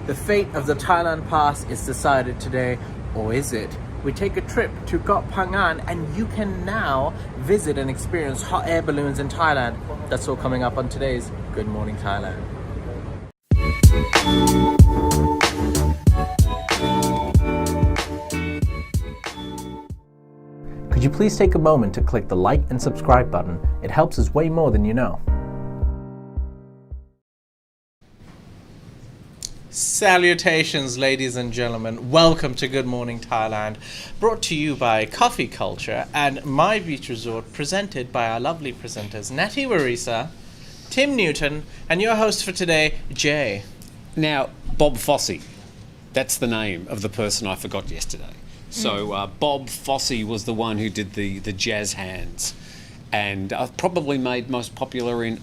The fate of the Thailand Pass is decided today, or is it? We take a trip to Koh Phangan and you can now visit and experience hot air balloons in Thailand. That's all coming up on today's Good Morning Thailand. Could you please take a moment to click the like and subscribe button? It helps us way more than you know. Salutations, ladies and gentlemen. Welcome to Good Morning Thailand, brought to you by Coffee Culture and My Beach Resort, presented by our lovely presenters Natty Warisa, Tim Newton, and your host for today, Jay. Now, Bob Fosse, that's the name of the person I forgot yesterday. So Bob Fosse was the one who did the jazz hands, and probably made most popular in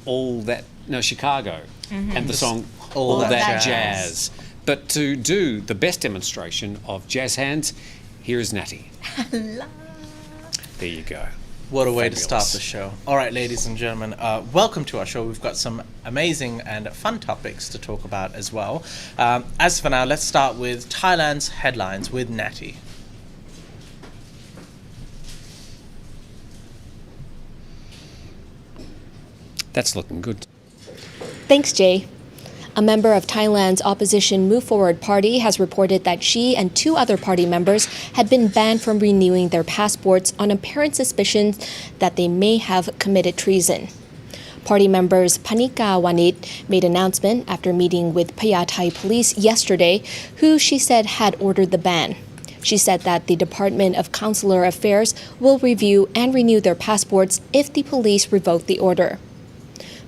Chicago, and the song All That Jazz. But to do the best demonstration of jazz hands, here is Natty. There you go. What a way to start the show. All right, ladies and gentlemen, welcome to our show. We've got some amazing and fun topics to talk about as well. As for now, let's start with Thailand's headlines with Natty. That's looking good. Thanks, Jay. A member of Thailand's opposition Move Forward Party has reported that she and two other party members had been banned from renewing their passports on apparent suspicions that they may have committed treason. Party members Panika Wanit made an announcement after meeting with Payathai police yesterday, who she said had ordered the ban. She said that the Department of Consular Affairs will review and renew their passports if the police revoke the order.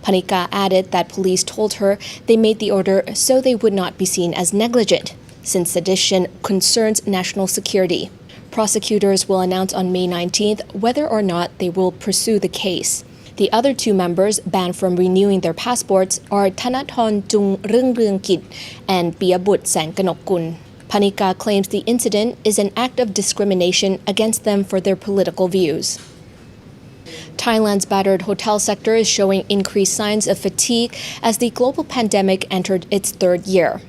Panika added that police told her they made the order so they would not be seen as negligent, since sedition concerns national security. Prosecutors will announce on May 19th whether or not they will pursue the case. The other two members banned from renewing their passports are Thanathorn Chung Rungkit and Piyabut Sangkanokun. Panika claims the incident is an act of discrimination against them for their political views. Thailand's battered hotel sector is showing increased signs of fatigue as the global pandemic entered its third year.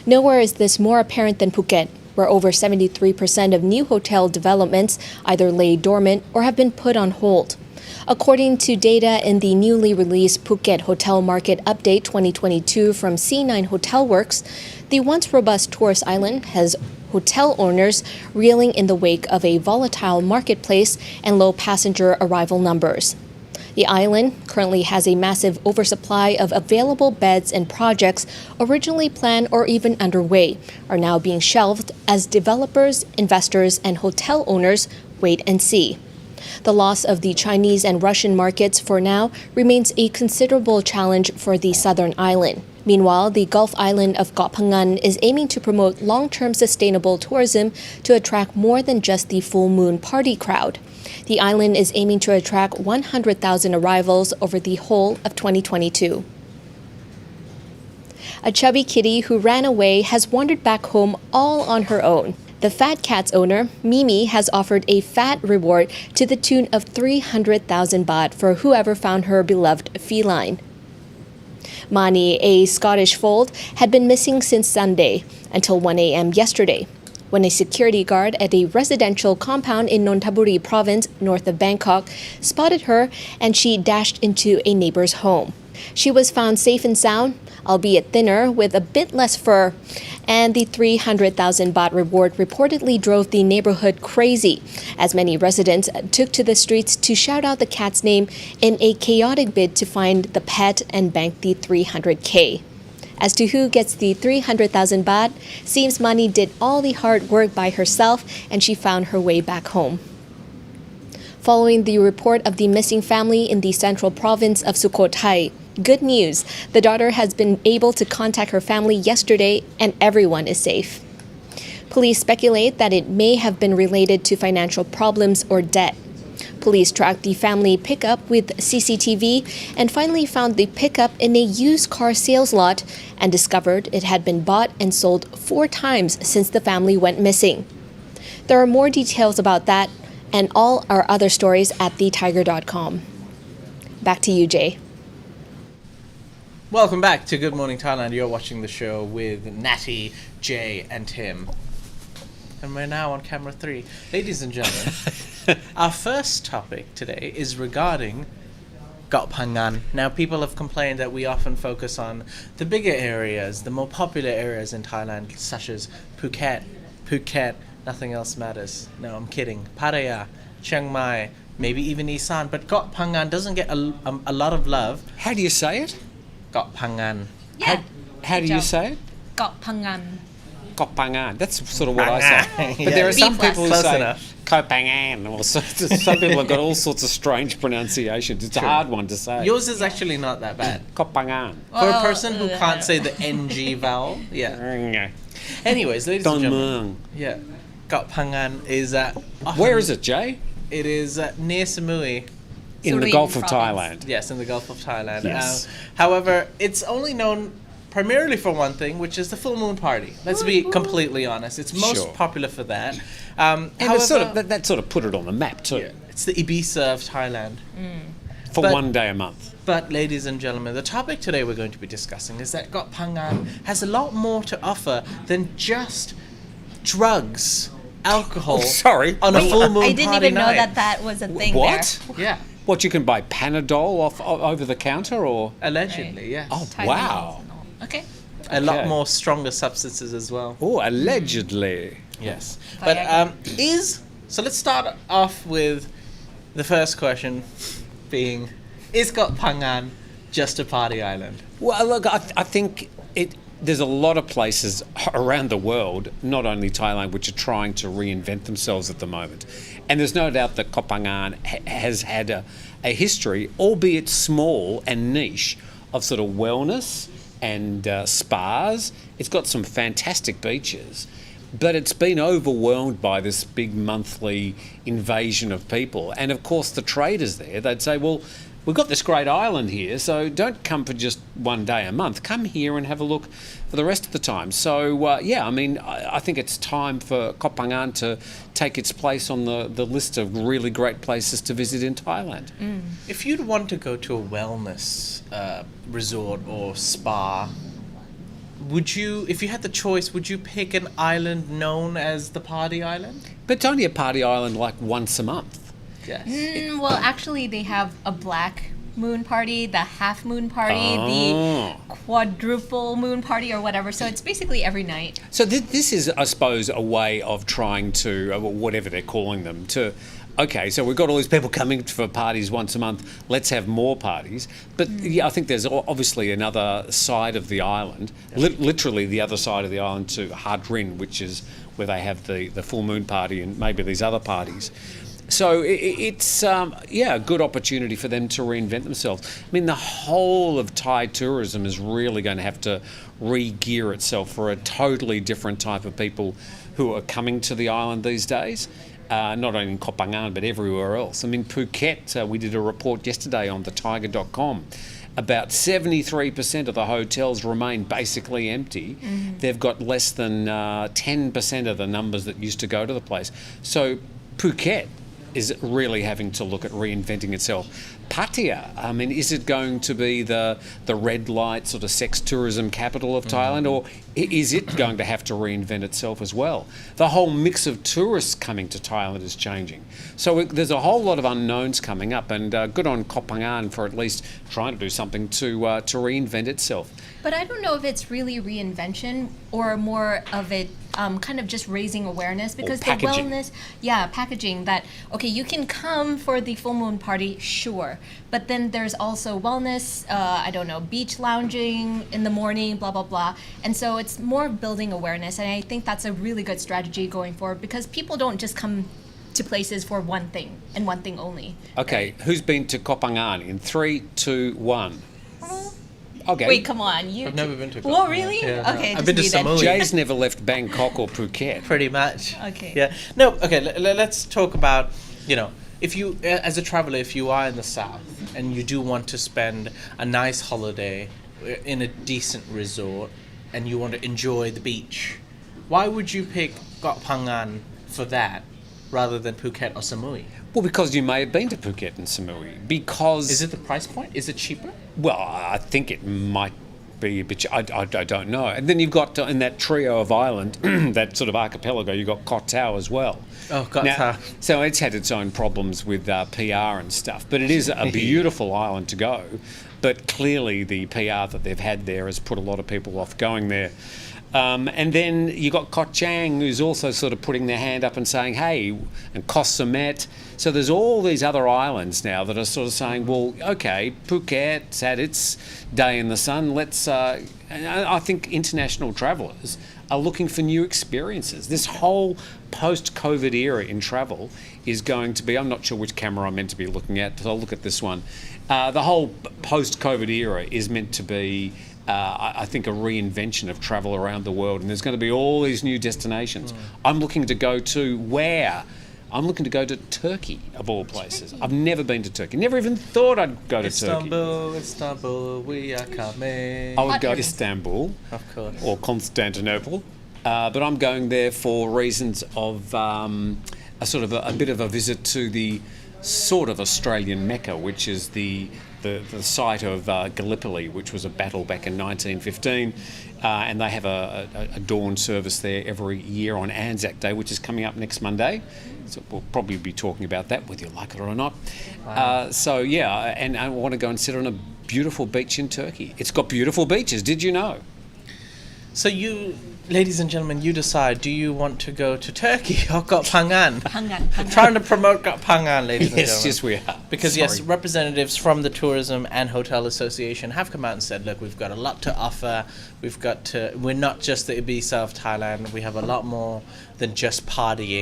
Nowhere is this more apparent than Phuket, where over 73% of new hotel developments either lay dormant or have been put on hold. According to data in the newly released Phuket Hotel Market Update 2022 from C9 Hotel Works, the once robust tourist island has hotel owners reeling in the wake of a volatile marketplace and low passenger arrival numbers. The island currently has a massive oversupply of available beds, and projects originally planned or even underway are now being shelved as developers, investors, and hotel owners wait and see. The loss of the Chinese and Russian markets for now remains a considerable challenge for the southern island. Meanwhile, the Gulf island of Koh Phangan is aiming to promote long-term sustainable tourism to attract more than just the full moon party crowd. The island is aiming to attract 100,000 arrivals over the whole of 2022. A chubby kitty who ran away has wandered back home all on her own. The Fat Cat's owner, Mimi, has offered a fat reward to the tune of 300,000 baht for whoever found her beloved feline. Mani, a Scottish fold, had been missing since Sunday until 1 a.m. yesterday, when a security guard at a residential compound in Nonthaburi province, north of Bangkok, spotted her and she dashed into a neighbor's home. She was found safe and sound, albeit thinner, with a bit less fur, and the 300,000 baht reward reportedly drove the neighborhood crazy, as many residents took to the streets to shout out the cat's name in a chaotic bid to find the pet and bank the 300K. As to who gets the 300,000 baht, seems Mani did all the hard work by herself and she found her way back home. Following the report of the missing family in the central province of Sukhothai, good news, the daughter has been able to contact her family yesterday and everyone is safe. Police speculate that it may have been related to financial problems or debt. Police tracked the family pickup with CCTV and finally found the pickup in a used car sales lot and discovered it had been bought and sold 4 times since the family went missing. There are more details about that and all our other stories at thethaiger.com. Back to you, Jay. Welcome back to Good Morning Thailand. You're watching the show with Natty, Jay, and Tim. And we're now on camera 3. Ladies and gentlemen, our first topic today is regarding Koh Phangan. Now, people have complained that we often focus on the bigger areas, the more popular areas in Thailand, such as Phuket, nothing else matters. No, I'm kidding. Pattaya, Chiang Mai, maybe even Isan. But Koh Phangan doesn't get a lot of love. How do you say it? Koh Phangan. Yeah. How do you say it? Koh Phangan. Koh Phangan. That's sort of what I say. But Yeah. there are some B plus. people who Close say enough. Koh Phangan. Or some people have got all sorts of strange pronunciations. It's a hard one to say. Yours is actually not that bad. Koh Phangan. For a person who can't say the NG vowel, yeah. Anyways, ladies and gentlemen, yeah, Koh Phangan is Where is it, Jay? It is near Samui. In the Surin Gulf of province. Thailand. Yes, in the Gulf of Thailand. Yes. However, it's only known primarily for one thing, which is the full moon party. Let's be completely honest. It's most Sure. popular for that. And However, it's sort of, that sort of put it on the map too. yeah, it's the Ibiza of Thailand. For But- 1 day a month. But, ladies and gentlemen, the topic today we're going to be discussing is that Koh Phangan has a lot more to offer than just drugs, alcohol, Sorry. on a Wait, full moon I didn't party even know night. that was a thing What? Yeah, What, you can buy Panadol over the counter or? allegedly, yes. Oh, there. wow. Okay. A lot Okay. more stronger substances as well. Oh, allegedly. Yes. Viagra. But so let's start off with the first question being, is Koh Phangan just a party island? Well, look, I think there's a lot of places around the world, not only Thailand, which are trying to reinvent themselves at the moment. And there's no doubt that Koh Phangan has had a history, albeit small and niche, of sort of wellness and spas. It's got some fantastic beaches, but it's been overwhelmed by this big monthly invasion of people. And of course, the traders there, they'd say, well, we've got this great island here, so don't come for just 1 day a month. Come here and have a look for the rest of the time. So, I mean, I think it's time for Koh Phangan to take its place on the list of really great places to visit in Thailand. If you'd want to go to a wellness resort or spa, would you, if you had the choice, would you pick an island known as the party island? But it's only a party island like once a month. Yes. Well, actually, they have a black moon party, the half moon party, Oh. the quadruple moon party, or whatever. So it's basically every night. So this is, I suppose, a way of trying to, whatever they're calling them, to, okay, so we've got all these people coming for parties once a month, let's have more parties. But yeah, I think there's obviously another side of the island, literally the other side of the island to Hadrin, which is where they have the full moon party and maybe these other parties. So it's a good opportunity for them to reinvent themselves. I mean, the whole of Thai tourism is really going to have to re-gear itself for a totally different type of people who are coming to the island these days. Not only in Koh Phangan, but everywhere else. I mean, Phuket, we did a report yesterday on the Thaiger.com. About 73% of the hotels remain basically empty. They've got less than 10% of the numbers that used to go to the place. So Phuket is really having to look at reinventing itself. Pattaya, I mean, is it going to be the red light sort of sex tourism capital of Thailand, or is it going to have to reinvent itself as well? The whole mix of tourists coming to Thailand is changing. So there's a whole lot of unknowns coming up, and good on Koh Phangan for at least trying to do something to reinvent itself. But I don't know if it's really reinvention or more of it kind of just raising awareness, because the packaging. wellness, packaging that, okay, you can come for the full moon party, sure. But then there's also wellness, beach lounging in the morning, blah, blah, blah. And so it's more building awareness. And I think that's a really good strategy going forward, because people don't just come to places for one thing and one thing only. Okay, who's been to Koh Phangan in 3, 2, 1? Okay. Wait, come on. I've never been to Koh Whoa, Phangan. really? Yeah, Okay, I've just been to me then. Samui. Jay's never left Bangkok or Phuket. Pretty much. Okay. Yeah. No. Okay. Let's talk about, if you, as a traveler, if you are in the south and you do want to spend a nice holiday in a decent resort and you want to enjoy the beach, why would you pick Koh Phangan for that rather than Phuket or Samui? Well, because you may have been to Phuket and Samui. Because Is it the price point? Is it cheaper? well, I think it might be a bit. I don't know. And then you've got in that trio of island, that sort of archipelago, you've got Koh Tao as well. Oh, Koh Now, Tao. so it's had its own problems with PR and stuff, but it is a beautiful island to go. But clearly the PR that they've had there has put a lot of people off going there. And then you got Koh Chang, who's also sort of putting their hand up and saying, hey, and Koh Samet. So there's all these other islands now that are sort of saying, well, okay, Phuket's had its day in the sun. Let's. And I think international travellers are looking for new experiences. This whole post-COVID era in travel is going to be. I'm not sure which camera I'm meant to be looking at, but I'll look at this one. The whole post-COVID era is meant to be. I think a reinvention of travel around the world, and there's going to be all these new destinations. I'm looking to go to where? I'm looking to go to Turkey, of all places. I've never been to Turkey. Never even thought I'd go to Turkey. Istanbul, we are coming. I would go to Istanbul, Of course. or Constantinople, but I'm going there for reasons of a sort of a bit of a visit to the sort of Australian Mecca, which is the site of Gallipoli, which was a battle back in 1915, and they have a dawn service there every year on Anzac Day, which is coming up next Monday. So we'll probably be talking about that, whether you like it or not. Wow. So yeah, and I want to go and sit on a beautiful beach in Turkey. It's got beautiful beaches. Did you know? So you, ladies and gentlemen, you decide, do you want to go to Turkey or Koh Phangan? Phangan. Trying to promote Koh Phangan, ladies and gentlemen. Yes, we are. Because Sorry. yes, representatives from the Tourism and Hotel Association have come out and said, look, we've got a lot to offer. We're not just the Ibiza of Thailand. We have a lot more than just partying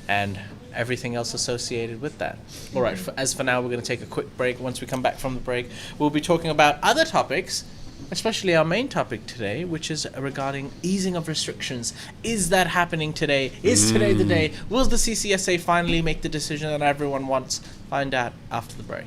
and everything else associated with that. All right, as for now, we're going to take a quick break. Once we come back from the break, we'll be talking about other topics, especially our main topic today, which is regarding easing of restrictions. Is that happening today? Is today the day? Will the CCSA finally make the decision that everyone wants? Find out after the break.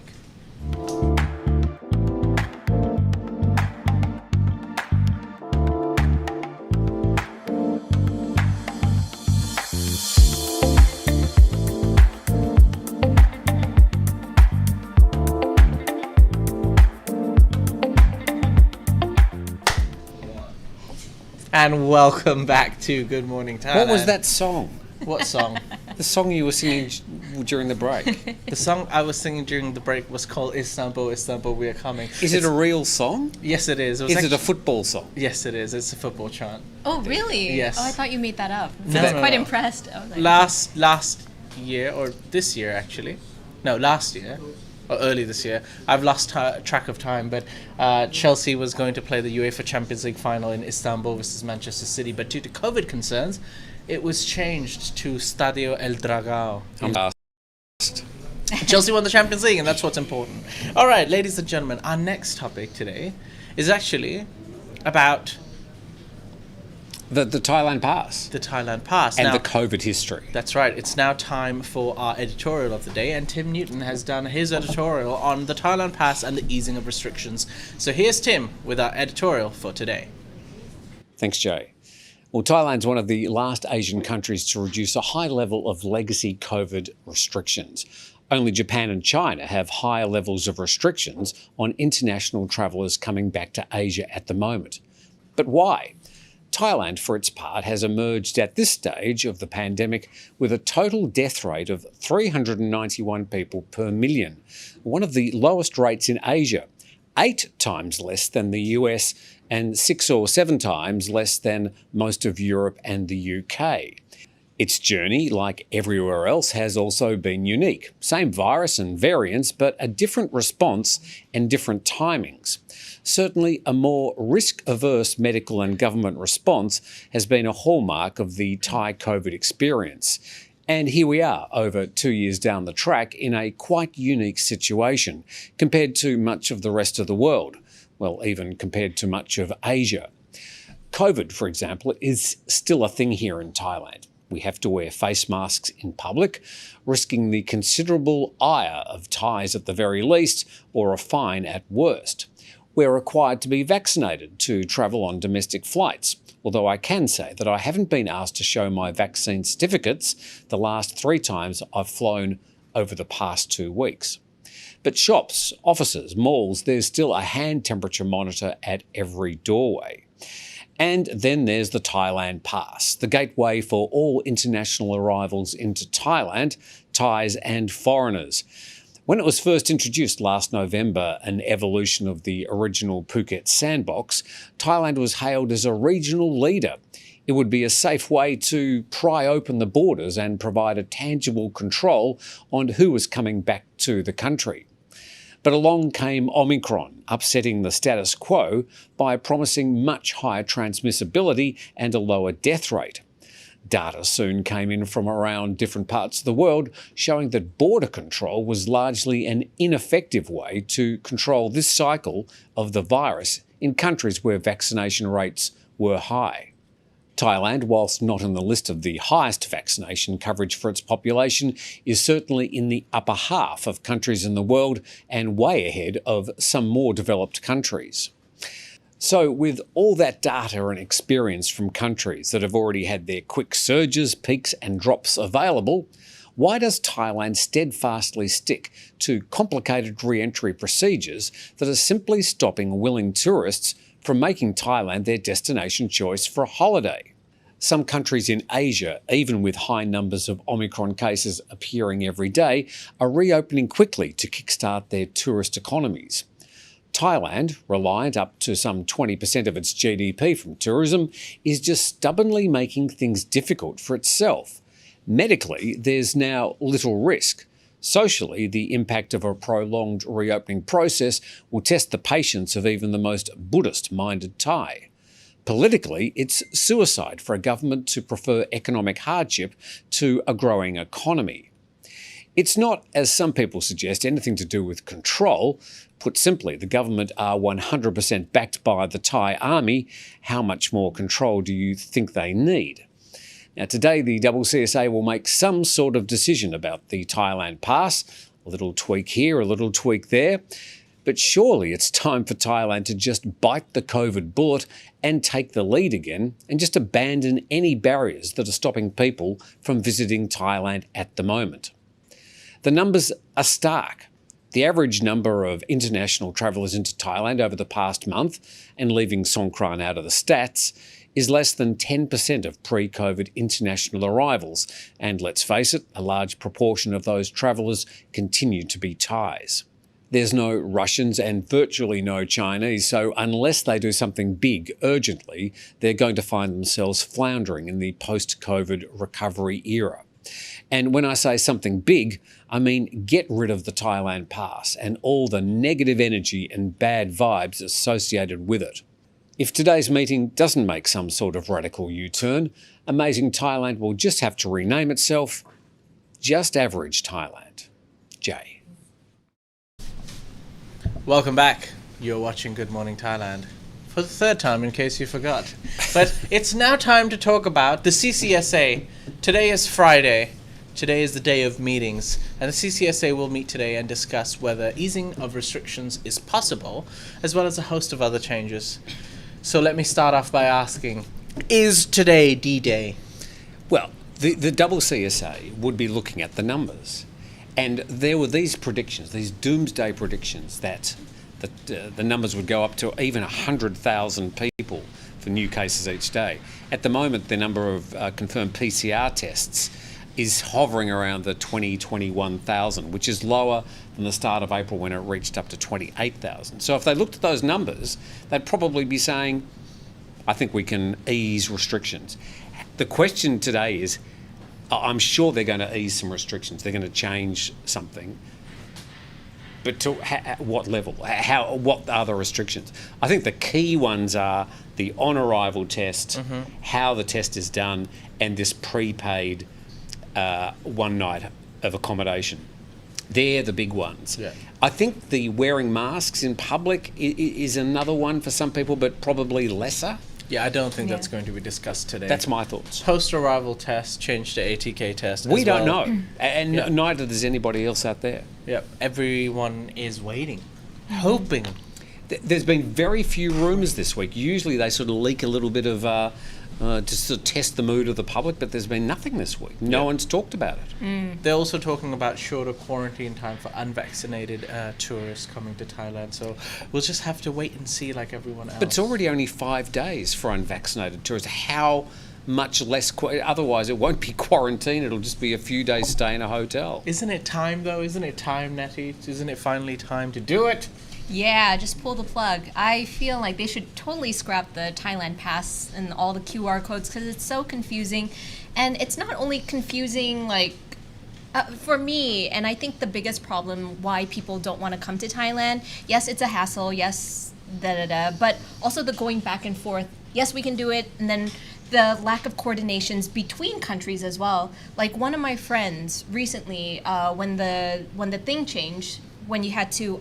And welcome back to Good Morning Thailand. What was that song? What song? The song you were singing during the break. The song I was singing during the break was called Istanbul, Istanbul, We Are Coming. Is it a real song? Yes, it is. Is it a football song? Yes, it is. It's a football chant. Oh, really? Yes. Oh, I thought you made that up. No, I was no, quite no. impressed. I was like, Last year, or this year actually. No, last year. Or early this year. I've lost track of time, but Chelsea was going to play the UEFA Champions League final in Istanbul versus Manchester City, but due to COVID concerns, it was changed to Stadio El Dragao. Chelsea won the Champions League, and that's what's important. All right, ladies and gentlemen, our next topic today is actually about The Thailand Pass. the Thailand Pass. And Now, the COVID history. that's right. It's now time for our editorial of the day, and Tim Newton has done his editorial on the Thailand Pass and the easing of restrictions. So here's Tim with our editorial for today. Thanks, Jay. Well, Thailand's one of the last Asian countries to reduce a high level of legacy COVID restrictions. Only Japan and China have higher levels of restrictions on international travellers coming back to Asia at the moment. But why? Thailand, for its part, has emerged at this stage of the pandemic with a total death rate of 391 people per million, one of the lowest rates in Asia, 8 times less than the US and 6 or 7 times less than most of Europe and the UK. Its journey, like everywhere else, has also been unique. Same virus and variants, but a different response and different timings. Certainly, a more risk-averse medical and government response has been a hallmark of the Thai COVID experience. And here we are, over 2 years down the track, in a quite unique situation compared to much of the rest of the world. Well, even compared to much of Asia. COVID, for example, is still a thing here in Thailand. We have to wear face masks in public, risking the considerable ire of Thais at the very least, or a fine at worst. We're required to be vaccinated to travel on domestic flights, although I can say that I haven't been asked to show my vaccine certificates the last 3 times I've flown over the past 2 weeks. But shops, offices, malls, there's still a hand temperature monitor at every doorway. And then there's the Thailand Pass, the gateway for all international arrivals into Thailand, Thais and foreigners. When it was first introduced last November, an evolution of the original Phuket sandbox, Thailand was hailed as a regional leader. It would be a safe way to pry open the borders and provide a tangible control on who was coming back to the country. But along came Omicron, upsetting the status quo by promising much higher transmissibility and a lower death rate. Data soon came in from around different parts of the world, showing that border control was largely an ineffective way to control this cycle of the virus in countries where vaccination rates were high. Thailand, whilst not on the list of the highest vaccination coverage for its population, is certainly in the upper half of countries in the world and way ahead of some more developed countries. So with all that data and experience from countries that have already had their quick surges, peaks and drops available, why does Thailand steadfastly stick to complicated re-entry procedures that are simply stopping willing tourists from making Thailand their destination choice for a holiday? Some countries in Asia, even with high numbers of Omicron cases appearing every day, are reopening quickly to kickstart their tourist economies. Thailand, reliant up to some 20% of its GDP from tourism, is just stubbornly making things difficult for itself. Medically, there's now little risk. Socially, the impact of a prolonged reopening process will test the patience of even the most Buddhist-minded Thai. Politically, it's suicide for a government to prefer economic hardship to a growing economy. It's not, as some people suggest, anything to do with control. Put simply, the government are 100% backed by the Thai army. How much more control do you think they need? Now, today the CCSA will make some sort of decision about the Thailand Pass. A little tweak here, a little tweak there. But surely it's time for Thailand to just bite the COVID bullet and take the lead again and just abandon any barriers that are stopping people from visiting Thailand at the moment. The numbers are stark. The average number of international travellers into Thailand over the past month, and leaving Songkran out of the stats, is less than 10% of pre-COVID international arrivals. And let's face it, a large proportion of those travellers continue to be Thais. There's no Russians and virtually no Chinese, so unless they do something big urgently, they're going to find themselves floundering in the post-COVID recovery era. And when I say something big, I mean get rid of the Thailand Pass and all the negative energy and bad vibes associated with it. If today's meeting doesn't make some sort of radical U-turn, Amazing Thailand will just have to rename itself Just Average Thailand. Jay. Welcome back. You're watching Good Morning Thailand. For the third time, in case you forgot. But it's now time to talk about the CCSA. Today is Friday. Today is the day of meetings. And the CCSA will meet today and discuss whether easing of restrictions is possible, as well as a host of other changes. So let me start off by asking, is today D-Day? Well, the CCSA would be looking at the numbers. And there were these predictions, these doomsday predictions, that the numbers would go up to even 100,000 people for new cases each day. At the moment, the number of confirmed PCR tests is hovering around the 21,000, which is lower than the start of April when it reached up to 28,000. So if they looked at those numbers, they'd probably be saying, I think we can ease restrictions. The question today is, I'm sure they're going to ease some restrictions. They're going to change something. But to what level? What are the restrictions? I think the key ones are the on-arrival test, how the test is done, and this prepaid one night of accommodation. They're the big ones. Yeah. I think the wearing masks in public is another one for some people, but probably lesser. Yeah, I don't think that's going to be discussed today. That's my thoughts. Post-arrival test changed to ATK test. We don't know, and neither does anybody else out there. Yep, everyone is waiting, hoping. There's been very few rumours this week. Usually they sort of leak a little bit of to sort of test the mood of the public, but there's been nothing this week. No one's talked about it. They're also talking about shorter quarantine time for unvaccinated tourists coming to Thailand. So we'll just have to wait and see like everyone else. But it's already only 5 days for unvaccinated tourists. How much less? Otherwise, it won't be quarantine. It'll just be a few days stay in a hotel. Isn't it time, though? Isn't it time, Nettie? Isn't it finally time to do it? Yeah, just pull the plug. I feel like they should totally scrap the Thailand Pass and all the QR codes because it's so confusing. And it's not only confusing, like, for me, and I think the biggest problem why people don't want to come to Thailand, yes, it's a hassle, yes, but also the going back and forth. Yes, we can do it, and then the lack of coordinations between countries as well. Like one of my friends recently, when the thing changed, when you had to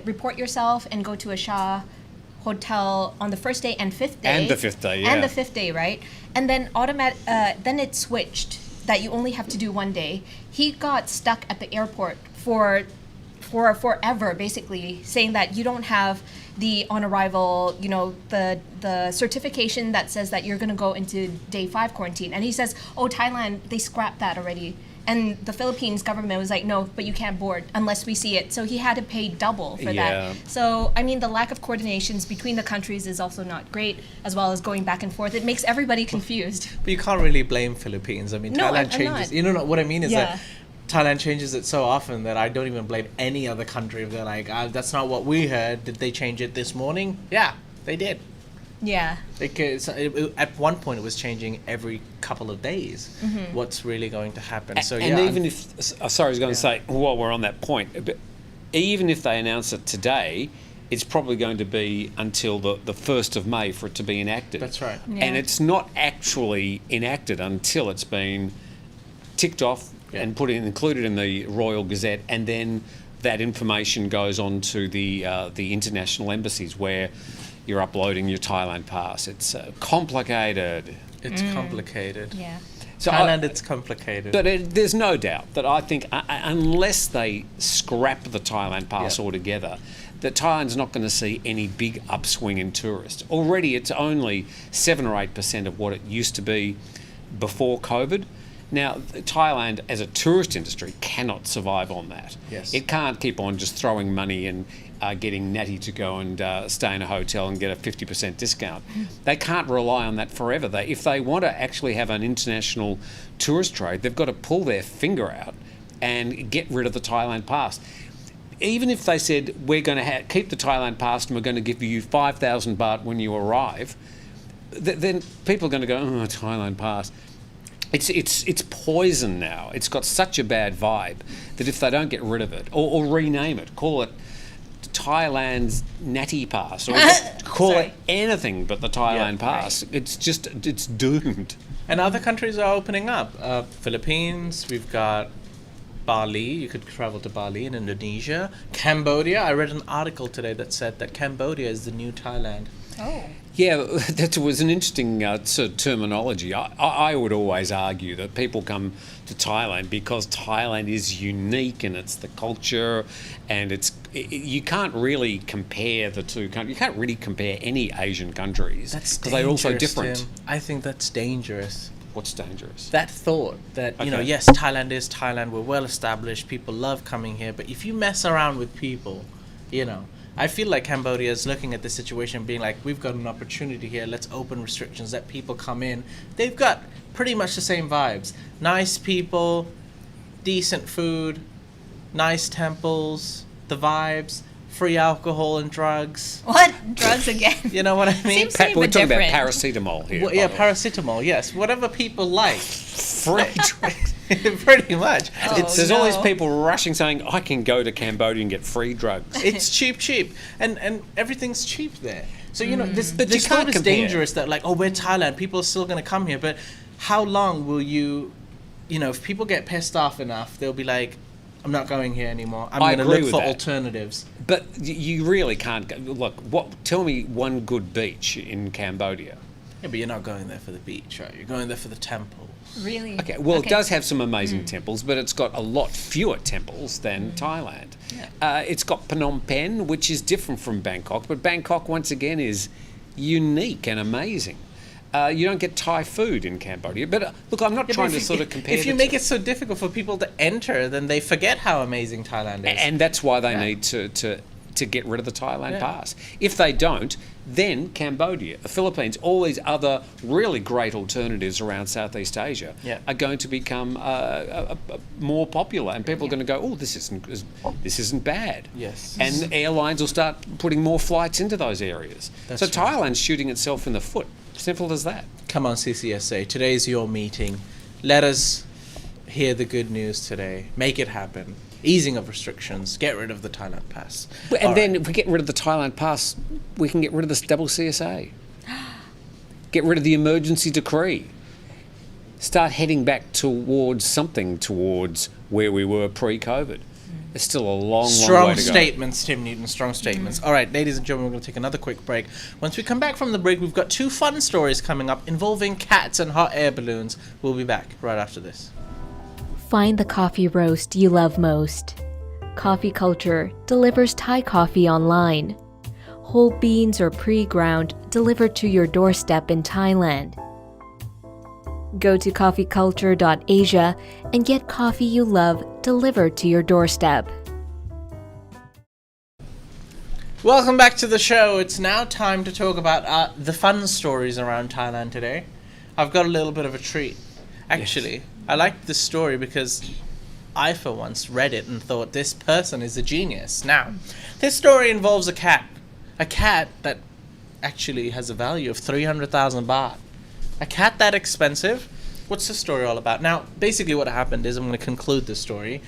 report yourself and go to a Shah hotel on the first day and fifth day. And the fifth day, yeah. And the fifth day, right? And then then it switched that you only have to do one day. He got stuck at the airport for forever, basically, saying that you don't have the on arrival, the certification that says that you're going to go into day 5 quarantine. And he says, oh, Thailand, they scrapped that already. And the Philippines government was like, no, but you can't board unless we see it. So he had to pay double for that. So, I mean, the lack of coordinations between the countries is also not great, as well as going back and forth. It makes everybody confused. But you can't really blame Philippines. I mean, No, Thailand I'm changes. not. You know what I mean is Yeah. that Thailand changes it so often that I don't even blame any other country if they're like, that's not what we heard. Did they change it this morning? Yeah, they did. Yeah. Because at one point it was changing every couple of days. What's really going to happen? So And even if, sorry, I was going to say, while we're on that point, but even if they announce it today, it's probably going to be until the 1st of May for it to be enacted. That's right. Yeah. And it's not actually enacted until it's been ticked off and included in the Royal Gazette, and then that information goes on to the international embassies where you're uploading your Thailand Pass. It's complicated. It's complicated. Yeah. So Thailand, it's complicated. But there's no doubt that I think unless they scrap the Thailand Pass altogether, that Thailand's not going to see any big upswing in tourists. Already it's only 7 or 8% of what it used to be before COVID. Now, Thailand as a tourist industry cannot survive on that. Yes. It can't keep on just throwing money and getting Natty to go and stay in a hotel and get a 50% discount. They can't rely on that forever. If they want to actually have an international tourist trade, they've got to pull their finger out and get rid of the Thailand Pass. Even if they said, we're going to keep the Thailand Pass and we're going to give you 5,000 baht when you arrive, then people are going to go, oh, Thailand Pass. It's poison now. It's got such a bad vibe that if they don't get rid of it or rename it, call it Thailand's Natty Pass, or call it anything but the Thailand Pass, right. It's doomed. And other countries are opening up. Philippines, we've got Bali. You could travel to Bali in Indonesia. Cambodia. I read an article today that said that Cambodia is the new Thailand. Oh. Yeah, that was an interesting sort of terminology. I would always argue that people come to Thailand because Thailand is unique and it's the culture, and you can't really compare the two countries. You can't really compare any Asian countries because they're all so different. Tim. I think that's dangerous. What's dangerous? That thought that, yes, Thailand is Thailand. We're well established. People love coming here. But if you mess around with people, I feel like Cambodia is looking at the situation being like, we've got an opportunity here. Let's open restrictions, let people come in. They've got pretty much the same vibes. Nice people, decent food, nice temples, the vibes, free alcohol and drugs. What? Drugs again? You know what I mean? Seems to be We're talking about different. paracetamol here. Well, yeah, paracetamol, yes. Whatever people like. Free drugs. Pretty much. There's all these people rushing saying, I can go to Cambodia and get free drugs. It's cheap. And everything's cheap there. So, this But you thought can't is compare. dangerous that like, we're Thailand, people are still going to come here. But how long will if people get pissed off enough, they'll be like, I'm not going here anymore. I'm going to agree look with for that. alternatives. But you really can't go. Look, tell me one good beach in Cambodia. Yeah, but you're not going there for the beach, right? You're going there for the temples. Really? Okay, well, it does have some amazing temples, but it's got a lot fewer temples than Thailand. Yeah. It's got Phnom Penh, which is different from Bangkok, but Bangkok, once again, is unique and amazing. You don't get Thai food in Cambodia. But look, I'm not trying to sort of compare. If you make it so difficult for people to enter, then they forget how amazing Thailand is. And that's why they need to get rid of the Thailand Pass. If they don't, then Cambodia, the Philippines, all these other really great alternatives around Southeast Asia are going to become more popular, and people are going to go, oh, this isn't bad. Yes. And airlines will start putting more flights into those areas. So Thailand's shooting itself in the foot. Simple as that. Come on, CCSA. Today's your meeting. Let us hear the good news today. Make it happen. Easing of restrictions. Get rid of the Thailand Pass. And then if we get rid of the Thailand Pass, we can get rid of this double CSA. Get rid of the emergency decree. Start heading back towards where we were pre-COVID. There's still a long way to go. Strong statements, Tim Newton, strong statements. All right, ladies and gentlemen, we're going to take another quick break. Once we come back from the break, we've got 2 fun stories coming up involving cats and hot air balloons. We'll be back right after this. Find the coffee roast you love most. Coffee Culture delivers Thai coffee online. Whole beans or pre-ground delivered to your doorstep in Thailand. Go to coffeeculture.asia and get coffee you love delivered to your doorstep. Welcome back to the show. It's now time to talk about the fun stories around Thailand today. I've got a little bit of a treat. Actually, I liked this story because I, for once, read it and thought this person is a genius. Now, this story involves a cat that actually has a value of 300,000 baht. A cat that expensive? What's the story all about? Now, basically what happened is, I'm going to conclude the story.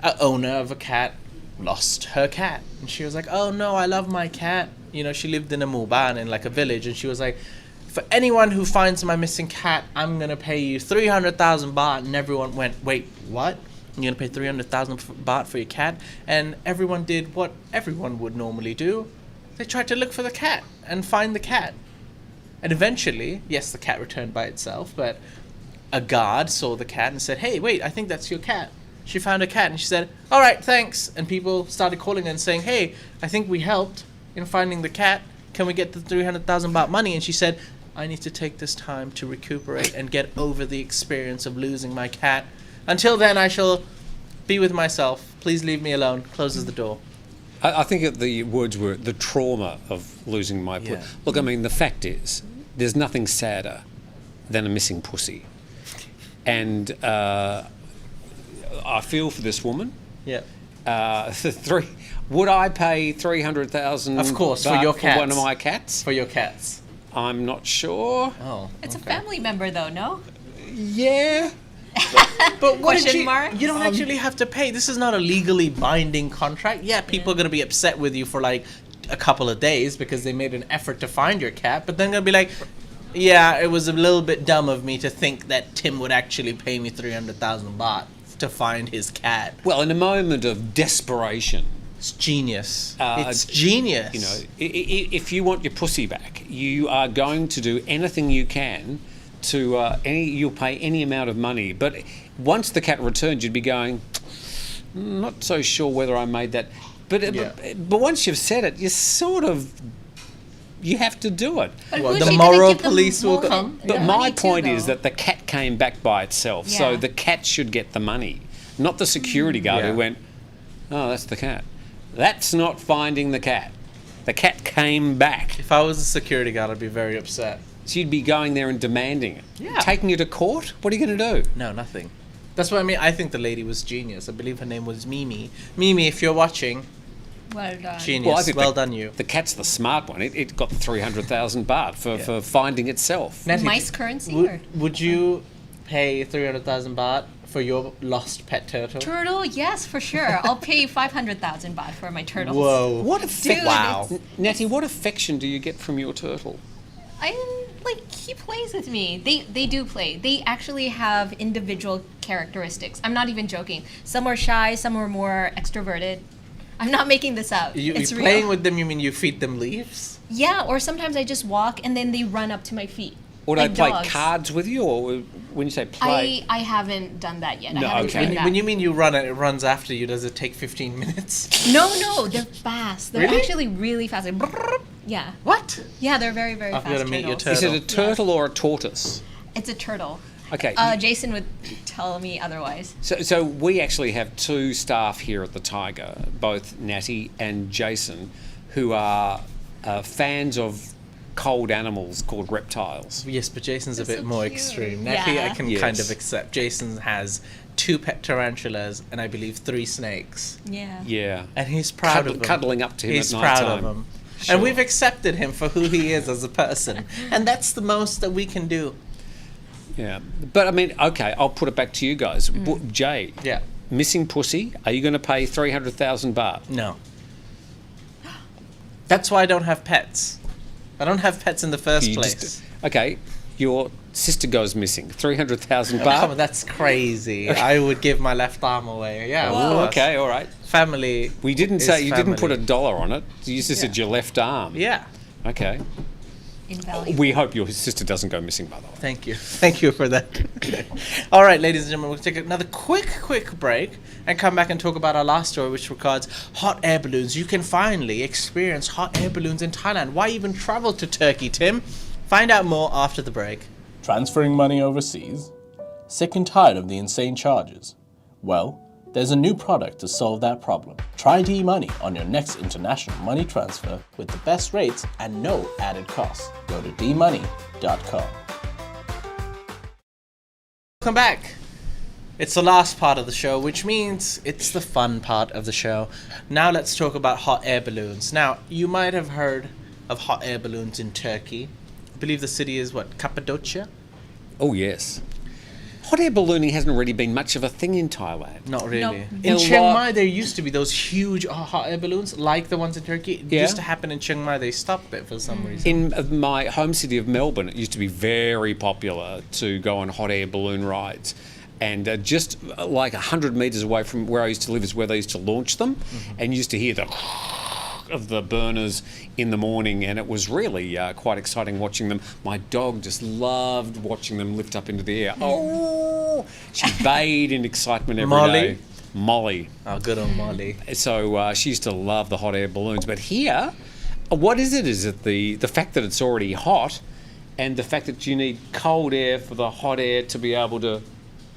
An owner of a cat lost her cat. And she was like, oh no, I love my cat. You know, she lived in a muban, in like a village. And she was like, for anyone who finds my missing cat, I'm going to pay you 300,000 baht. And everyone went, wait, what? You're going to pay 300,000 baht for your cat? And everyone did what everyone would normally do. They tried to look for the cat and find the cat. And eventually, yes, the cat returned by itself, but a guard saw the cat and said, hey, wait, I think that's your cat. She found a cat and she said, all right, thanks. And people started calling her and saying, hey, I think we helped in finding the cat. Can we get the 300,000 baht money? And she said, I need to take this time to recuperate and get over the experience of losing my cat. Until then, I shall be with myself. Please leave me alone. Closes the door. I think the words were the trauma of losing my pussy. Look, I mean, the fact is, there's nothing sadder than a missing pussy. And I feel for this woman. Yeah. Would I pay 300,000? Of course, for your cats. For one of my cats? For your cats. I'm not sure. Oh. It's a family member, though, no? Yeah. But what did Question mark? You don't actually have to pay. This is not a legally binding contract. Yeah, people are going to be upset with you for like a couple of days because they made an effort to find your cat, but then going to be like, yeah, it was a little bit dumb of me to think that Tim would actually pay me 300,000 baht to find his cat. Well, in a moment of desperation. It's genius. It's genius. You know, if you want your pussy back, you are going to do anything you can to you'll pay any amount of money. But once the cat returns, you'd be going, not so sure whether I made that. But once you've said it, you have to do it. Well, the moral police will come. But my point is that the cat came back by itself, so the cat should get the money, not the security guard who went, oh, that's the cat. That's not finding the cat. The cat came back. If I was a security guard, I'd be very upset. So you'd be going there and demanding it. Yeah. Taking you to court? What are you going to do? No, nothing. That's what I mean. I think the lady was genius. I believe her name was Mimi. Mimi, if you're watching, Well done. genius. Well, I think done you. The cat's the smart one. It got 300,000 baht for finding itself. Natty, Mice currency? would you pay 300,000 baht for your lost pet turtle? Turtle? Yes, for sure. I'll pay 500,000 baht for my turtles. Whoa. What Dude, Wow. Natty, what affection do you get from your turtle? He plays with me. They do play. They actually have individual characteristics. I'm not even joking. Some are shy, some are more extroverted. I'm not making this up. It's real. Playing with them, you mean you feed them leaves? Yeah, or sometimes I just walk and then they run up to my feet. Or do like they play dogs. cards with you? Or when you say play? I haven't done that yet. No, I haven't okay. tried that. When you mean you run it runs after you, does it take 15 minutes? No, they're fast. They're Really? actually really fast. Like, brrrr. Yeah. What? Yeah, they're very, very I've fast gotta meet your turtles. turtle. Is it a turtle or a tortoise? It's a turtle. Okay. Jason would tell me otherwise. So we actually have two staff here at the Thaiger, both Natty and Jason, who are fans of cold animals called reptiles. Yes, but Jason's a They're bit so more cute. extreme. Natty, I Yeah. can Yes. kind of accept. Jason has 2 pet tarantulas and I believe 3 snakes. Yeah. Yeah. And he's proud of them. Cuddling up to him He's at proud night of time. him. Sure. And we've accepted him for who he is as a person. And that's the most that we can do. Yeah. But I mean, okay, I'll put it back to you guys. Jay, Yeah. missing pussy, are you going to pay 300,000 baht? No. That's why I don't have pets. I don't have pets in the first You place. just- okay, your sister goes missing, 300,000 Oh, come on, baht? that's crazy. I would give my left arm away. Yeah, of Oh, course. okay, all right. Family. We didn't is say, you didn't put a family. dollar on it. You just said your left arm. Yeah. Okay. Invaluable. We hope your sister doesn't go missing, by the way. Thank you. Thank you for that. All right, ladies and gentlemen, we'll take another quick break and come back and talk about our last story, which regards hot air balloons. You can finally experience hot air balloons in Thailand. Why even travel to Turkey, Tim? Find out more after the break. Transferring money overseas? Sick and tired of the insane charges? Well, there's a new product to solve that problem. Try D-Money on your next international money transfer with the best rates and no added costs. Go to dmoney.com. Welcome back. It's the last part of the show, which means it's the fun part of the show. Now let's talk about hot air balloons. Now, you might have heard of hot air balloons in Turkey. I believe the city is, what, Cappadocia? Oh, yes. Hot air ballooning hasn't really been much of a thing in Thailand. Not really. Nope. In A Chiang lot- Mai, there used to be those huge hot air balloons, like the ones in Turkey. It Yeah. used to happen in Chiang Mai. They stopped it for some reason. In my home city of Melbourne, it used to be very popular to go on hot air balloon rides. And just like 100 metres away from where I used to live is where they used to launch them. And you used to hear the of the burners in the morning, and it was really quite exciting watching them. My dog just loved watching them lift up into the air. Oh, she bayed in excitement every day. Molly? Molly. Oh, good old Molly. So she used to love the hot air balloons. But here, what is it? Is it the fact that it's already hot and the fact that you need cold air for the hot air to be able to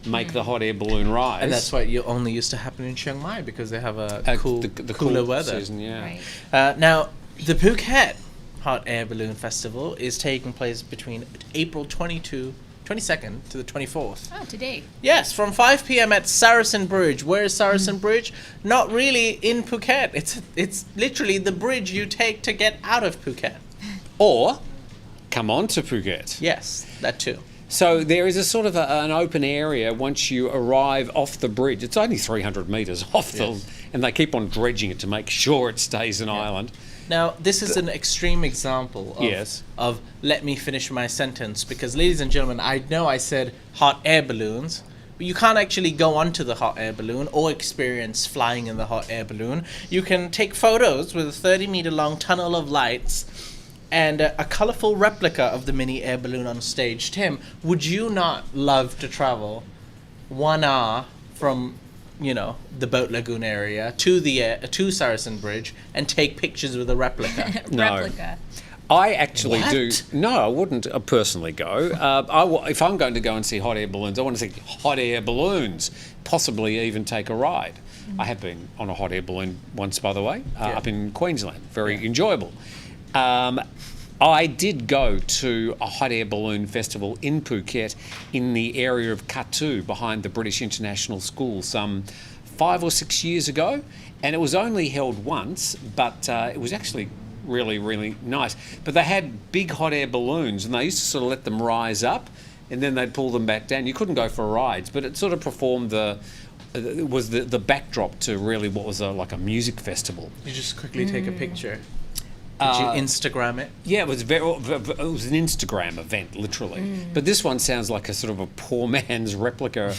make the hot air balloon rise? And that's why you only used to happen in Chiang Mai, because they have a cool, the cooler cool weather. season, yeah. Right. Now, the Phuket Hot Air Balloon Festival is taking place between April 22nd to the 24th. Oh, today. Yes, from 5 p.m. at Saracen Bridge. Where is Saracen Bridge? Not really in Phuket. It's literally the bridge you take to get out of Phuket. Or come on to Phuket. Yes, that too. So there is a sort of an open area once you arrive off the bridge. It's only 300 metres off the, and they keep on dredging it to make sure it stays an island. Now, this is an extreme example of, Yes. of let me finish my sentence, because, ladies and gentlemen, I know I said hot air balloons, but you can't actually go onto the hot air balloon or experience flying in the hot air balloon. You can take photos with a 30-meter long tunnel of lights and a colourful replica of the mini air balloon on stage. Tim, would you not love to travel 1 hour from, the Boat Lagoon area to Saracen Bridge and take pictures with a replica? No. Replica. I actually What? do. No, I wouldn't personally go. If I'm going to go and see hot air balloons, I want to see hot air balloons, possibly even take a ride. I have been on a hot air balloon once, by the way, up in Queensland. Very enjoyable. I did go to a hot air balloon festival in Phuket in the area of Katu behind the British International School some 5 or 6 years ago, and it was only held once, but it was actually really, really nice. But they had big hot air balloons, and they used to sort of let them rise up, and then they'd pull them back down. You couldn't go for rides, but it sort of performed it was the backdrop to really what was like a music festival. You just quickly take a picture. Did you Instagram it? Yeah, it was it was an Instagram event, literally. But this one sounds like a sort of a poor man's replica.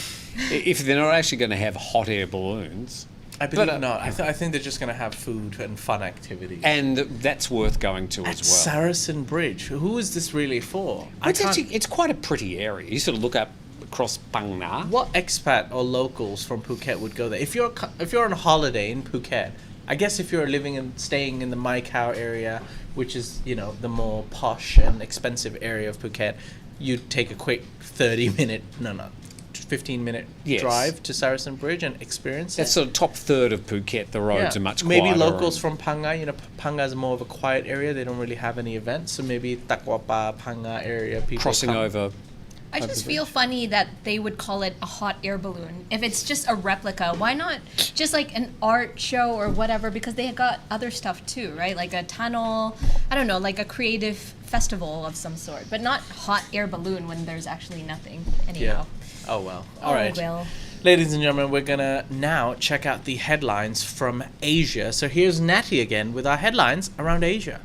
If they're not actually going to have hot air balloons, I believe But, not. I think they're just going to have food and fun activities. and that's worth going to At as well. Saracen Bridge. Who is this really for? It's quite a pretty area. You sort of look up across Phang Nga. What expat or locals from Phuket would go there? If you're on holiday in Phuket, I guess if you're staying in the Mai Khao area, which is, the more posh and expensive area of Phuket, you'd take a quick 15-minute Yes. drive to Saracen Bridge and experience That's it. sort of top third of Phuket. The roads are much Maybe quieter. locals from Phang-ngan, Phang-ngan is more of a quiet area. They don't really have any events. So maybe Takwapa, Phang-ngan area, people crossing come. over. I just feel funny that they would call it a hot air balloon. If it's just a replica, why not just like an art show or whatever? Because they got other stuff too, right? Like a tunnel, I don't know, like a creative festival of some sort, but not hot air balloon when there's actually nothing. Anyhow. Oh, well. All right. Well. Ladies and gentlemen, we're going to now check out the headlines from Asia. So here's Natty again with our headlines around Asia.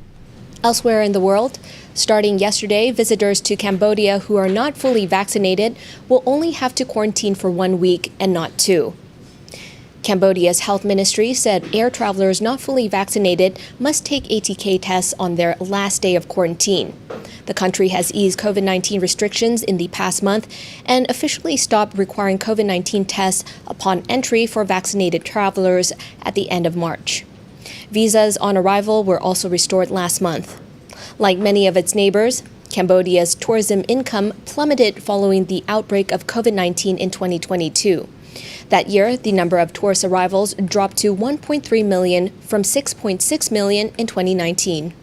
Elsewhere in the world, starting yesterday, visitors to Cambodia who are not fully vaccinated will only have to quarantine for 1 week and not 2. Cambodia's health ministry said air travelers not fully vaccinated must take ATK tests on their last day of quarantine. The country has eased COVID-19 restrictions in the past month and officially stopped requiring COVID-19 tests upon entry for vaccinated travelers at the end of March. Visas on arrival were also restored last month. Like many of its neighbors, Cambodia's tourism income plummeted following the outbreak of COVID-19 in 2022. That year, the number of tourist arrivals dropped to 1.3 million from 6.6 million in 2019.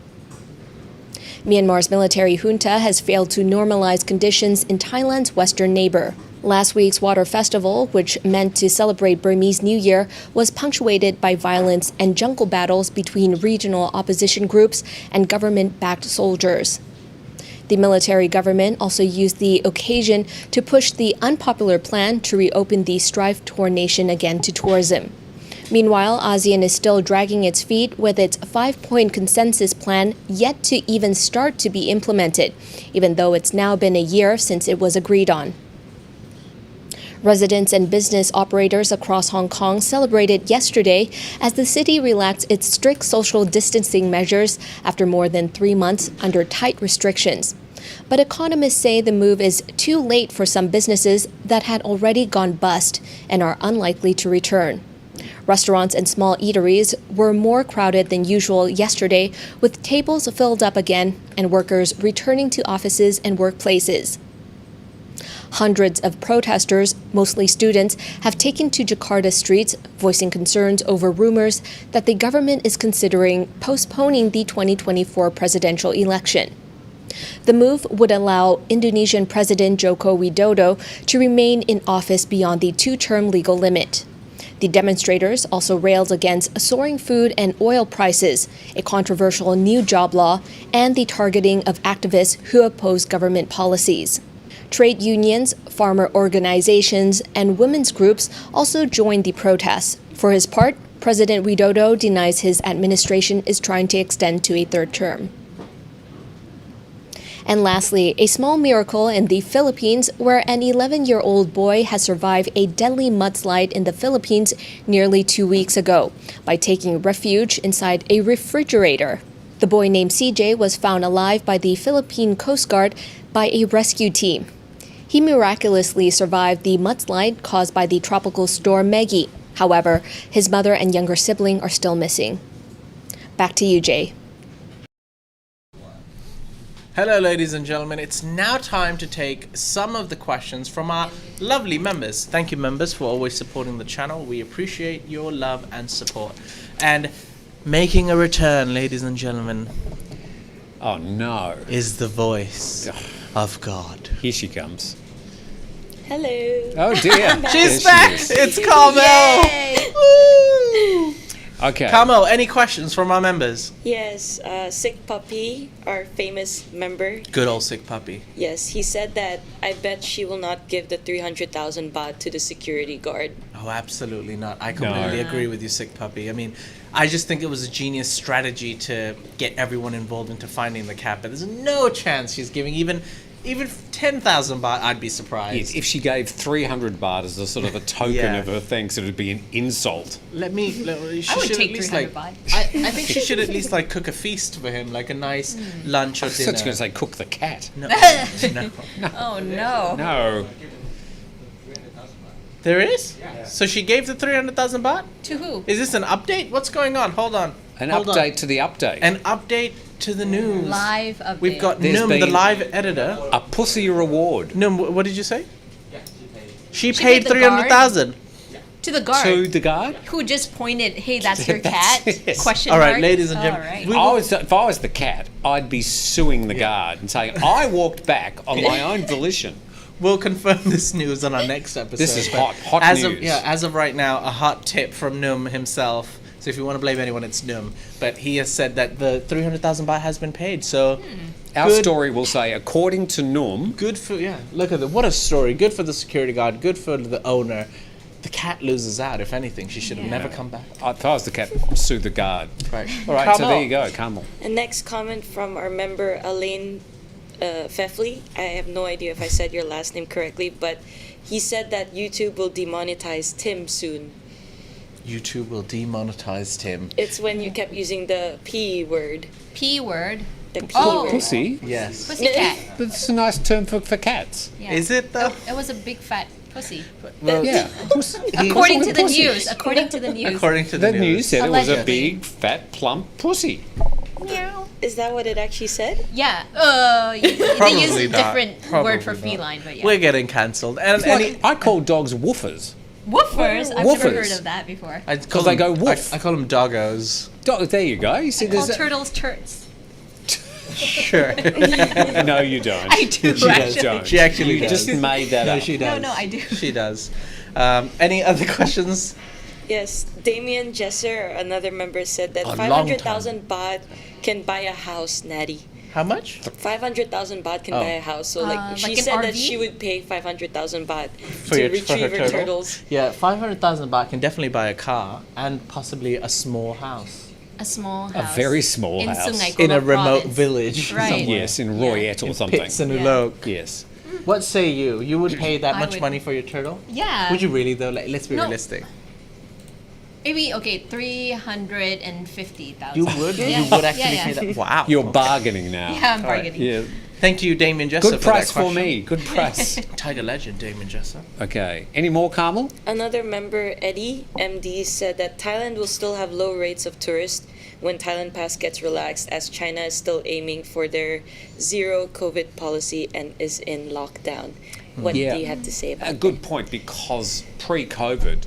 Myanmar's military junta has failed to normalize conditions in Thailand's western neighbor. Last week's Water Festival, which meant to celebrate Burmese New Year, was punctuated by violence and jungle battles between regional opposition groups and government-backed soldiers. The military government also used the occasion to push the unpopular plan to reopen the strife-torn nation again to tourism. Meanwhile, ASEAN is still dragging its feet with its 5-point consensus plan yet to even start to be implemented, even though it's now been a year since it was agreed on. Residents and business operators across Hong Kong celebrated yesterday as the city relaxed its strict social distancing measures after more than 3 months under tight restrictions. But economists say the move is too late for some businesses that had already gone bust and are unlikely to return. Restaurants and small eateries were more crowded than usual yesterday, with tables filled up again and workers returning to offices and workplaces. Hundreds of protesters, mostly students, have taken to Jakarta streets, voicing concerns over rumors that the government is considering postponing the 2024 presidential election. The move would allow Indonesian President Joko Widodo to remain in office beyond the 2-term legal limit. The demonstrators also railed against soaring food and oil prices, a controversial new job law, and the targeting of activists who oppose government policies. Trade unions, farmer organizations, and women's groups also joined the protests. For his part, President Widodo denies his administration is trying to extend to a 3rd term. And lastly, a small miracle in the Philippines where an 11-year-old boy has survived a deadly mudslide in the Philippines nearly 2 weeks ago by taking refuge inside a refrigerator. The boy named CJ was found alive by the Philippine Coast Guard by a rescue team. He miraculously survived the mudslide caused by the tropical storm Maggie. However, his mother and younger sibling are still missing. Back to you, Jay. Hello, ladies and gentlemen. It's now time to take some of the questions from our lovely members. Thank you, members, for always supporting the channel. We appreciate your love and support. And making a return, ladies and gentlemen, Oh no. is the voice of God. Here she comes. Hello. Oh dear. She's There back! she is. It's Carmel! Woo! Okay. Carmel, any questions from our members? Yes, Sick Puppy, our famous member. Good old sick puppy. Yes, he said that I bet she will not give the 300,000 baht to the security guard. Oh, absolutely not. I completely No. agree with you, sick puppy. I mean, I just think it was a genius strategy to get everyone involved into finding the cat, but there's no chance she's giving even 10,000 baht. I'd be surprised. If she gave 300 baht as a sort of a token Yeah. of her thanks, it would be an insult. She I would should take at least 300 like. baht. I think she should at least like cook a feast for him, like a nice lunch or I was dinner. going to say cook the cat. No, no. Oh no. No. There is. So she gave the 300,000 baht. To who? Is this an update? What's going on? Hold on. An Hold on. update to the update. An update to the news. Live update. We've got There's Num, the been- live editor. A pussy reward Num, what did you say? She She paid paid the 300,000. to the guard. to the guard. who just pointed, "Hey, that's your That's cat?" it. Question All right, mark. ladies and All gentlemen, right. we- If I was the cat, I'd be suing the guard and saying I walked back on my own volition. We'll confirm this news on our next episode. This is but hot as news. Of, yeah, as of right now, a hot tip from Num himself. So if you want to blame anyone, it's Num. But he has said that the 300,000 baht has been paid. So Our good- story will say, according to Num, good for Look at that. What a story. Good for the security guard. Good for the owner. The cat loses out. If anything, she should have never come back. if I was the cat, sue the guard. Right. All right, so there you go, Carmel. And next comment from our member Elaine Fefley. I have no idea if I said your last name correctly, but he said that YouTube will demonetize Tim soon. YouTube will demonetize Tim. It's when you kept using the P word. P word. The P Oh. word. Pussy? Yes. Pussycat. That's a nice term for cats. Yeah. Is it though? It was a big fat pussy. Well, Yeah. According to the pussy? news. According to the news. according to the, The news said it was a Allegedly. big, fat, plump pussy. Meow. Is that what it actually said? Yeah. They Probably use a not. different Probably word for not. feline, but yeah. We're getting cancelled. And It's like, I call dogs woofers. Woofers. I've never Woofers. heard of that before. I call they them- go woof. I call them doggos. There you go. You see, All there's turtles turds. Sure. no, you don't. I do She does. actually. Don't. She actually You does. just made that No, up. she No, does. no, I do. She does. Any other questions? Yes, Damien Jesser, another member, said that A long 500,000 baht can buy a house, Natty. How much? 500,000 baht can Oh. buy a house. So like she like an said that RV? she would pay 500,000 baht For to your- for retrieve her her turtle? turtles. Yeah, 500,000 baht can definitely buy a car and possibly a small house A small A house. very small in house. Sungai in a Koma remote province. village. Right. somewhere. Yes, in Royette or something. Pitsanulok. Yes. What say you? You would pay that I much would. money for your turtle? Yeah. Would you really though? Like, let's be No. realistic. Maybe, okay, 350,000. You would? Yeah. You would actually Yeah, pay yeah. that? Wow. You're bargaining now. Yeah, I'm All right. bargaining. Yeah. Thank you, Damien Jesser. Good for price that for question. me. Good price. Tiger legend, Damien Jesser. Okay. Any more, Carmel? Another member, Eddie, MD, said that Thailand will still have low rates of tourists when Thailand Pass gets relaxed, as China is still aiming for their zero COVID policy and is in lockdown. What Yeah. do you have to say about A good point, because pre-COVID,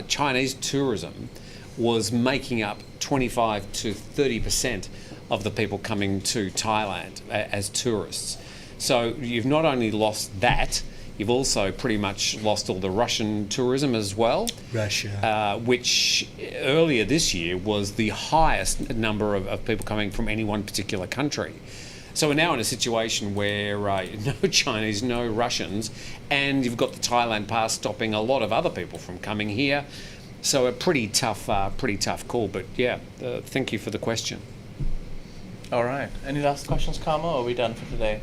Chinese tourism was making up 25 to 30% of the people coming to Thailand as tourists. So you've not only lost that, you've also pretty much lost all the Russian tourism as well. Russia. Which earlier this year was the highest number of people coming from any one particular country. So we're now in a situation where no Chinese, no Russians, and you've got the Thailand Pass stopping a lot of other people from coming here. So a pretty tough call. But yeah, thank you for the question. All right. Any last questions, Karma, or are we done for today?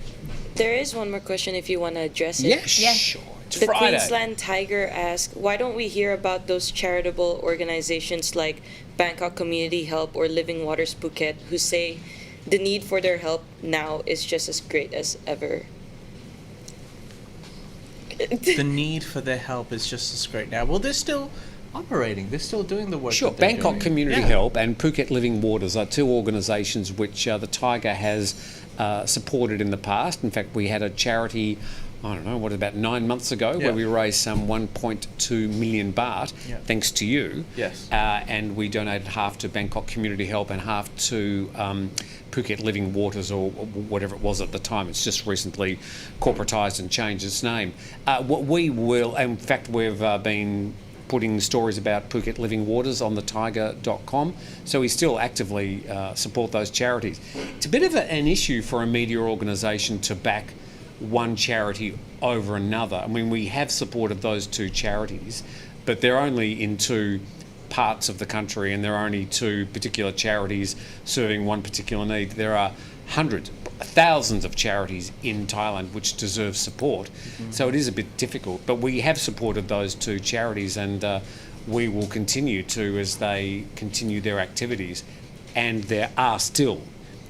There is one more question if you want to address it. Yeah, sure. It's The Friday. Queensland Tiger asked, why don't we hear about those charitable organizations like Bangkok Community Help or Living Waters Phuket who say the need for their help now is just as great as ever? The need for their help is just as great now. Well, they're still operating. They're still doing the work. Sure, that they're Bangkok doing. Community Yeah. Help and Phuket Living Waters are two organisations which the Thaiger has supported in the past. In fact, we had a charity, I don't know, about 9 months ago, Yeah. where we raised some 1.2 million baht, Yeah. thanks to you. Yes. And we donated half to Bangkok Community Help and half to Phuket Living Waters, or whatever it was at the time. It's just recently corporatised and changed its name. What we will, in fact, we've been putting stories about Phuket Living Waters on the Thaiger.com, so we still actively support those charities. It's a bit of an issue for a media organisation to back one charity over another. I mean, we have supported those two charities, but they're only in two parts of the country, and there are only two particular charities serving one particular need. There are hundreds, thousands of charities in Thailand which deserve support. So it is a bit difficult, but we have supported those two charities, and we will continue to as they continue their activities. And there are still,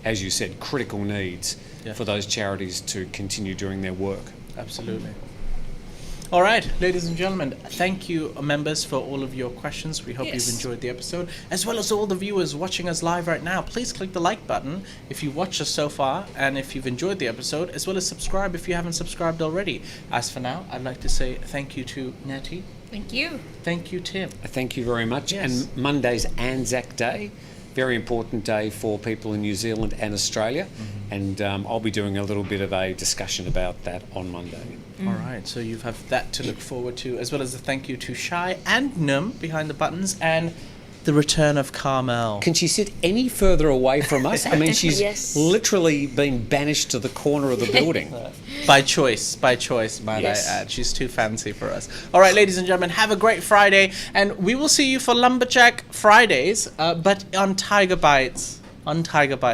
as you said, critical needs Yeah. for those charities to continue doing their work. Absolutely. All right, ladies and gentlemen, thank you, members, for all of your questions. We hope Yes. you've enjoyed the episode, as well as all the viewers watching us live right now. Please click the like button if you watched us so far, and if you've enjoyed the episode, as well as subscribe if you haven't subscribed already. As for now, I'd like to say thank you to Natty. Thank you. Thank you, Tim. Thank you very much. Yes. And Monday's Anzac Day, very important day for people in New Zealand and Australia. And I'll be doing a little bit of a discussion about that on Monday. All right, so you have that to look forward to, as well as a thank you to Shai and Num behind the buttons, and the return of Carmel. Can she sit any further away from us? I mean, she's Yes. literally been banished to the corner of the building. By choice, might Yes. I add. She's too fancy for us. All right, ladies and gentlemen, have a great Friday, and we will see you for Lumberjack Fridays, but on Tiger Bites.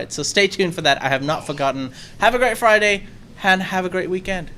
So stay tuned for that. I have not forgotten. Have a great Friday, and have a great weekend.